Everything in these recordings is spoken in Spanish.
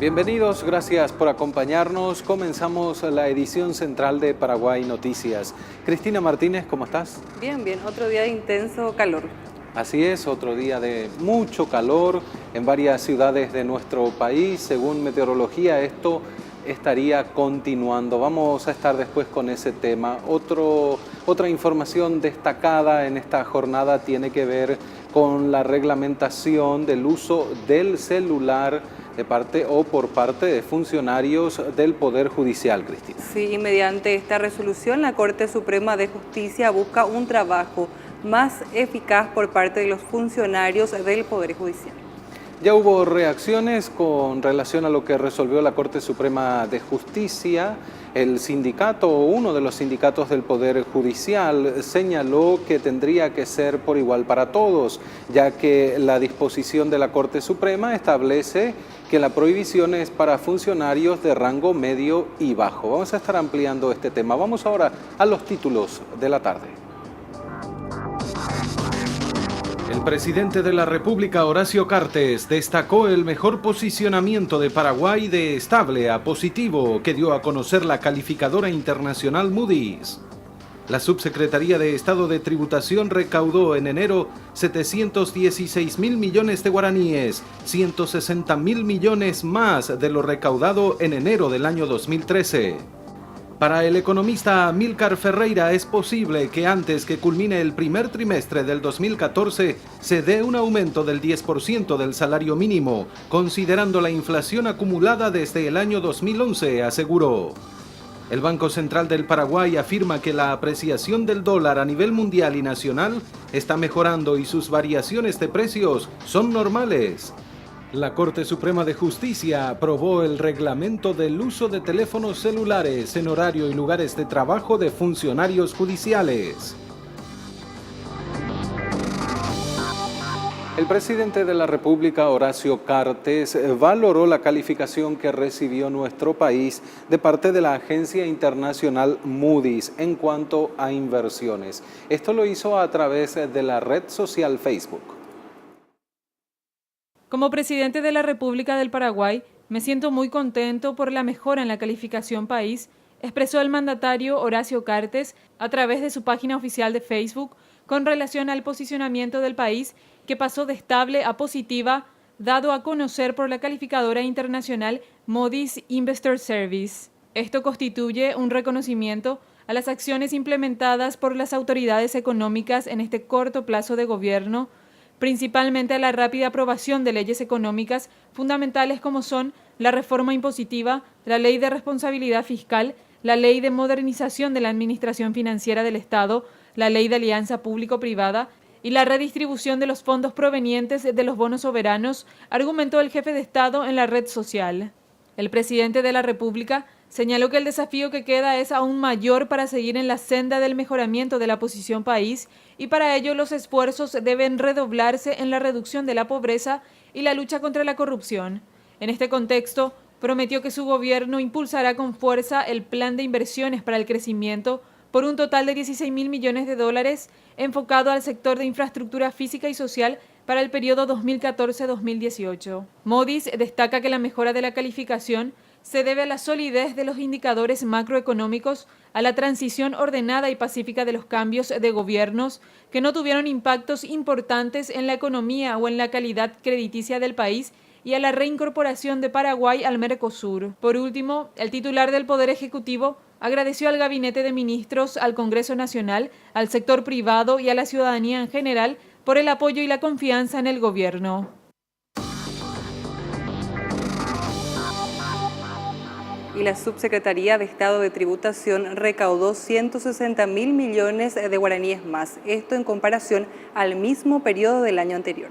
Bienvenidos, gracias por acompañarnos. Comenzamos la edición central de Paraguay Noticias. Cristina Martínez, ¿cómo estás? Bien, otro día de intenso calor. Así es, otro día de mucho calor en varias ciudades de nuestro país. Según meteorología, esto estaría continuando. Vamos a estar después con ese tema. Otra información destacada en esta jornada tiene que ver con la reglamentación del uso del celular de parte o por parte de funcionarios del Poder Judicial, Cristina. Sí, y mediante esta resolución, la Corte Suprema de Justicia busca un trabajo más eficaz por parte de los funcionarios del Poder Judicial. Ya hubo reacciones con relación a lo que resolvió la Corte Suprema de Justicia. El sindicato, o uno de los sindicatos del Poder Judicial, señaló que tendría que ser por igual para todos, ya que la disposición de la Corte Suprema establece que la prohibición es para funcionarios de rango medio y bajo. Vamos a estar ampliando este tema. Vamos ahora a los títulos de la tarde. El presidente de la República, Horacio Cartes, destacó el mejor posicionamiento de Paraguay de estable a positivo que dio a conocer la calificadora internacional Moody's. La Subsecretaría de Estado de Tributación recaudó en enero 716.000 millones de guaraníes, 160.000 millones más de lo recaudado en enero del año 2013. Para el economista Amílcar Ferreira es posible que antes que culmine el primer trimestre del 2014 se dé un aumento del 10% del salario mínimo, considerando la inflación acumulada desde el año 2011, aseguró. El Banco Central del Paraguay afirma que la apreciación del dólar a nivel mundial y nacional está mejorando y sus variaciones de precios son normales. La Corte Suprema de Justicia aprobó el reglamento del uso de teléfonos celulares en horario y lugares de trabajo de funcionarios judiciales. El presidente de la República, Horacio Cartes, valoró la calificación que recibió nuestro país de parte de la agencia internacional Moody's en cuanto a inversiones. Esto lo hizo a través de la red social Facebook. Como presidente de la República del Paraguay, me siento muy contento por la mejora en la calificación país, expresó el mandatario Horacio Cartes a través de su página oficial de Facebook con relación al posicionamiento del país que pasó de estable a positiva, dado a conocer por la calificadora internacional Moody's Investor Service. Esto constituye un reconocimiento a las acciones implementadas por las autoridades económicas en este corto plazo de gobierno, principalmente a la rápida aprobación de leyes económicas fundamentales como son la reforma impositiva, la ley de responsabilidad fiscal, la ley de modernización de la administración financiera del Estado, la ley de alianza público-privada y la redistribución de los fondos provenientes de los bonos soberanos, argumentó el jefe de Estado en la red social. El presidente de la República señaló que el desafío que queda es aún mayor para seguir en la senda del mejoramiento de la posición país y para ello los esfuerzos deben redoblarse en la reducción de la pobreza y la lucha contra la corrupción. En este contexto, prometió que su gobierno impulsará con fuerza el plan de inversiones para el crecimiento por un total de 16.000 millones de dólares enfocado al sector de infraestructura física y social para el periodo 2014-2018. Moody's destaca que la mejora de la calificación se debe a la solidez de los indicadores macroeconómicos, a la transición ordenada y pacífica de los cambios de gobiernos que no tuvieron impactos importantes en la economía o en la calidad crediticia del país y a la reincorporación de Paraguay al Mercosur. Por último, el titular del Poder Ejecutivo agradeció al Gabinete de Ministros, al Congreso Nacional, al sector privado y a la ciudadanía en general por el apoyo y la confianza en el gobierno. Y la Subsecretaría de Estado de Tributación recaudó 160.000 millones de guaraníes más, esto en comparación al mismo periodo del año anterior.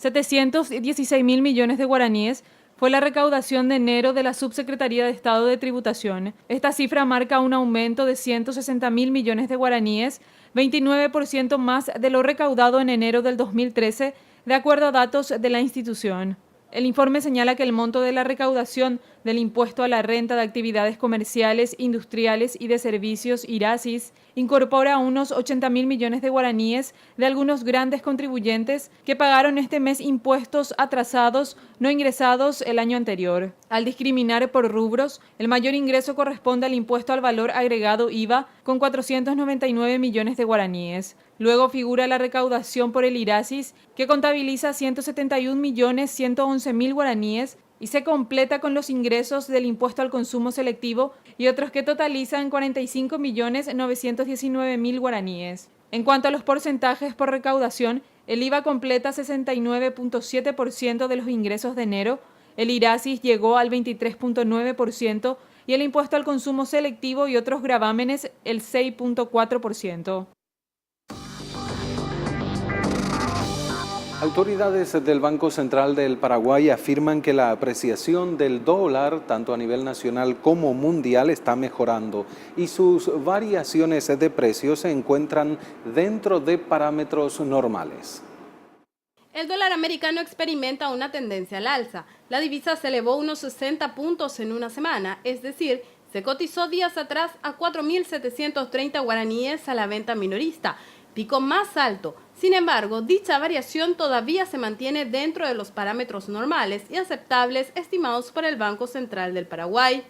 716.000 millones de guaraníes fue la recaudación de enero de la Subsecretaría de Estado de Tributación. Esta cifra marca un aumento de 160.000 millones de guaraníes, 29% más de lo recaudado en enero del 2013, de acuerdo a datos de la institución. El informe señala que el monto de la recaudación del impuesto a la renta de actividades comerciales, industriales y de servicios IRASIS incorpora unos 80.000 millones de guaraníes de algunos grandes contribuyentes que pagaron este mes impuestos atrasados no ingresados el año anterior. Al discriminar por rubros, el mayor ingreso corresponde al impuesto al valor agregado IVA con 499 millones de guaraníes. Luego figura la recaudación por el IRASIS, que contabiliza 171.111.000 guaraníes y se completa con los ingresos del impuesto al consumo selectivo y otros que totalizan 45.919.000 guaraníes. En cuanto a los porcentajes por recaudación, el IVA completa 69.7% de los ingresos de enero, el IRASIS llegó al 23.9% y el impuesto al consumo selectivo y otros gravámenes el 6.4%. Autoridades del Banco Central del Paraguay afirman que la apreciación del dólar, tanto a nivel nacional como mundial, está mejorando y sus variaciones de precios se encuentran dentro de parámetros normales. El dólar americano experimenta una tendencia al alza. La divisa se elevó unos 60 puntos en una semana, es decir, se cotizó días atrás a 4.730 guaraníes a la venta minorista, pico más alto. Sin embargo, dicha variación todavía se mantiene dentro de los parámetros normales y aceptables estimados por el Banco Central del Paraguay.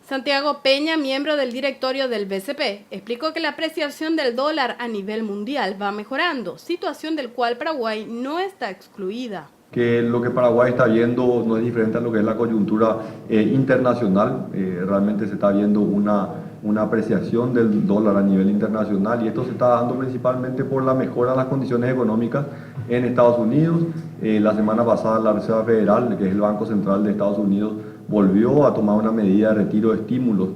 Santiago Peña, miembro del directorio del BCP, explicó que la apreciación del dólar a nivel mundial va mejorando, situación del cual Paraguay no está excluida. Que lo que Paraguay está viendo no es diferente a lo que es la coyuntura internacional. Realmente se está viendo una apreciación del dólar a nivel internacional y esto se está dando principalmente por la mejora de las condiciones económicas en Estados Unidos. La semana pasada la Reserva Federal, que es el Banco Central de Estados Unidos, volvió a tomar una medida de retiro de estímulos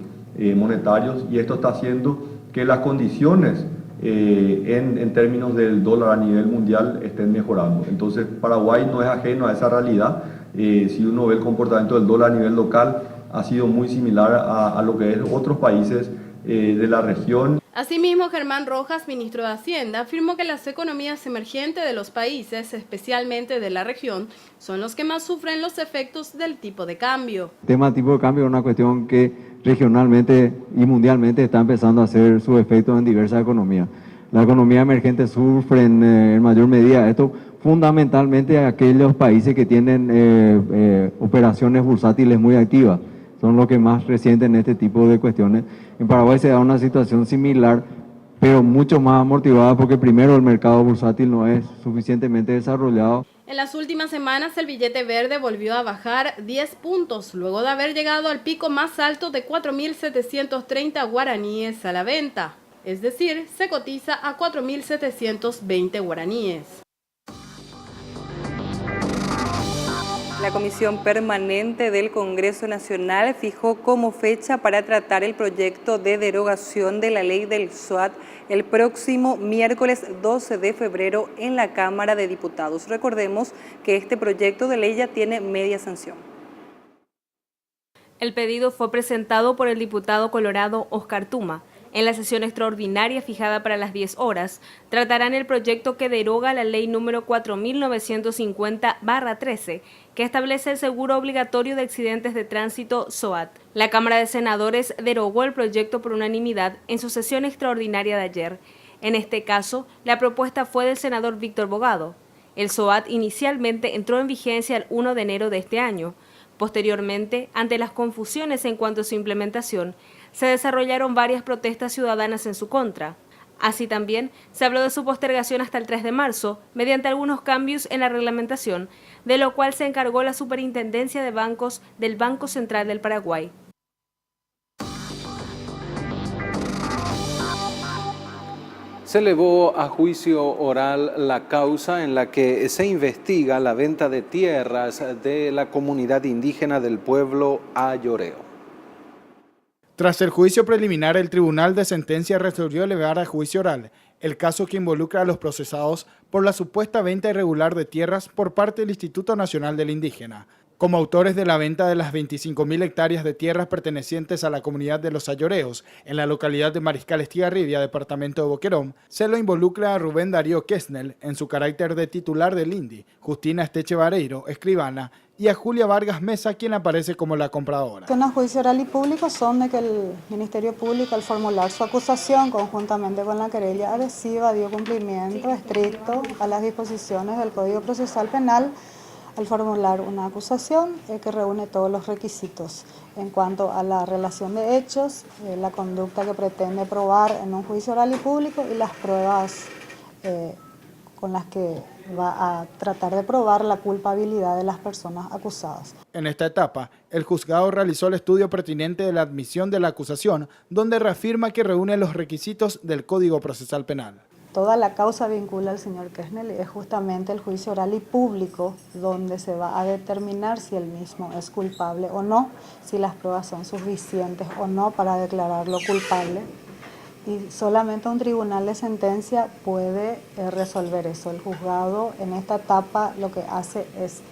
monetarios y esto está haciendo que las condiciones en términos del dólar a nivel mundial estén mejorando. Entonces Paraguay no es ajeno a esa realidad. Si uno ve el comportamiento del dólar a nivel local, ha sido muy similar a lo que es otros países de la región. Asimismo, Germán Rojas, ministro de Hacienda, afirmó que las economías emergentes de los países, especialmente de la región, son los que más sufren los efectos del tipo de cambio. El tema del tipo de cambio es una cuestión que regionalmente y mundialmente está empezando a hacer sus efectos en diversas economías. Las economías emergentes sufren en mayor medida esto, fundamentalmente aquellos países que tienen operaciones bursátiles muy activas. Son los que más resienten este tipo de cuestiones. En Paraguay se da una situación similar, pero mucho más amortiguada porque primero el mercado bursátil no es suficientemente desarrollado. En las últimas semanas el billete verde volvió a bajar 10 puntos, luego de haber llegado al pico más alto de 4.730 guaraníes a la venta. Es decir, se cotiza a 4.720 guaraníes. La Comisión Permanente del Congreso Nacional fijó como fecha para tratar el proyecto de derogación de la ley del SOAT el próximo miércoles 12 de febrero en la Cámara de Diputados. Recordemos que este proyecto de ley ya tiene media sanción. El pedido fue presentado por el diputado colorado Oscar Tuma. En la sesión extraordinaria fijada para las 10 horas, tratarán el proyecto que deroga la ley número 4950/13, que establece el seguro obligatorio de accidentes de tránsito SOAT. La Cámara de Senadores derogó el proyecto por unanimidad en su sesión extraordinaria de ayer. En este caso, la propuesta fue del senador Víctor Bogado. El SOAT inicialmente entró en vigencia el 1 de enero de este año. Posteriormente, ante las confusiones en cuanto a su implementación, se desarrollaron varias protestas ciudadanas en su contra. Así también se habló de su postergación hasta el 3 de marzo, mediante algunos cambios en la reglamentación, de lo cual se encargó la Superintendencia de Bancos del Banco Central del Paraguay. Se elevó a juicio oral la causa en la que se investiga la venta de tierras de la comunidad indígena del pueblo Ayoreo. Tras el juicio preliminar, el Tribunal de Sentencia resolvió elevar a juicio oral el caso que involucra a los procesados por la supuesta venta irregular de tierras por parte del Instituto Nacional del Indígena. Como autores de la venta de las 25.000 hectáreas de tierras pertenecientes a la comunidad de los Ayoreos en la localidad de Mariscal Estigarribia, departamento de Boquerón, se lo involucra a Rubén Darío Quesnel en su carácter de titular del INDI, Justina Esteche Vareiro, escribana, y a Julia Vargas Mesa, quien aparece como la compradora. Los juicios oral y público son de que el Ministerio Público, al formular su acusación conjuntamente con la querella adhesiva, dio cumplimiento estricto a las disposiciones del Código Procesal Penal al formular una acusación que reúne todos los requisitos en cuanto a la relación de hechos, la conducta que pretende probar en un juicio oral y público y las pruebas con las que va a tratar de probar la culpabilidad de las personas acusadas. En esta etapa, el juzgado realizó el estudio pertinente de la admisión de la acusación, donde reafirma que reúne los requisitos del Código Procesal Penal. Toda la causa vincula al señor Kirchner y es justamente el juicio oral y público donde se va a determinar si el mismo es culpable o no, si las pruebas son suficientes o no para declararlo culpable. Y solamente un tribunal de sentencia puede resolver eso. El juzgado en esta etapa lo que hace es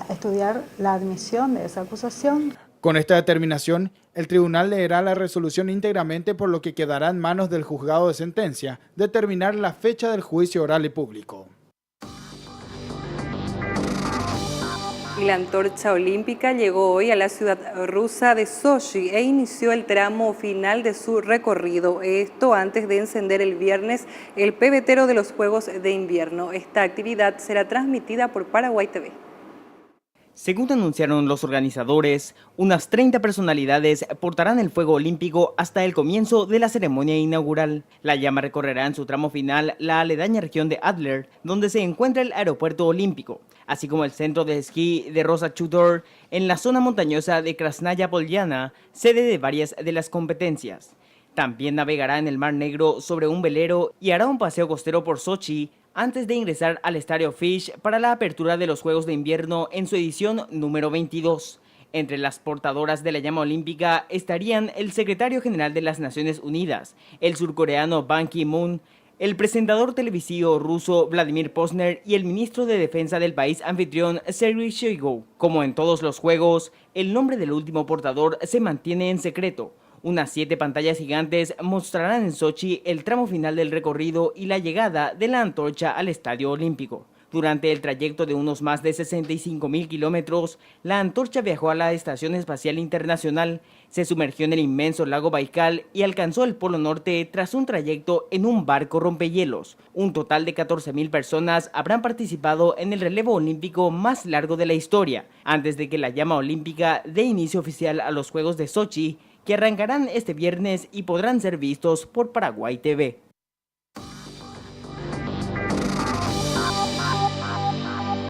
estudiar la admisión de esa acusación. Con esta determinación, el tribunal leerá la resolución íntegramente, por lo que quedará en manos del juzgado de sentencia determinar la fecha del juicio oral y público. Y la antorcha olímpica llegó hoy a la ciudad rusa de Sochi e inició el tramo final de su recorrido. Esto antes de encender el viernes el pebetero de los Juegos de Invierno. Esta actividad será transmitida por Paraguay TV. Según anunciaron los organizadores, unas 30 personalidades portarán el fuego olímpico hasta el comienzo de la ceremonia inaugural. La llama recorrerá en su tramo final la aledaña región de Adler, donde se encuentra el aeropuerto olímpico, así como el centro de esquí de Rosa-Chutor, en la zona montañosa de Krasnaya Polyana, sede de varias de las competencias. También navegará en el Mar Negro sobre un velero y hará un paseo costero por Sochi, antes de ingresar al Estadio Fish para la apertura de los Juegos de Invierno en su edición número 22. Entre las portadoras de la llama olímpica estarían el secretario general de las Naciones Unidas, el surcoreano Ban Ki-moon, el presentador televisivo ruso Vladimir Posner y el ministro de Defensa del país anfitrión Sergei Shoigu. Como en todos los Juegos, el nombre del último portador se mantiene en secreto. Unas 7 pantallas gigantes mostrarán en Sochi el tramo final del recorrido y la llegada de la antorcha al Estadio Olímpico. Durante el trayecto de unos más de 65.000 kilómetros, la antorcha viajó a la Estación Espacial Internacional, se sumergió en el inmenso lago Baikal y alcanzó el Polo Norte tras un trayecto en un barco rompehielos. Un total de 14.000 personas habrán participado en el relevo olímpico más largo de la historia, antes de que la llama olímpica dé inicio oficial a los Juegos de Sochi, que arrancarán este viernes y podrán ser vistos por Paraguay TV.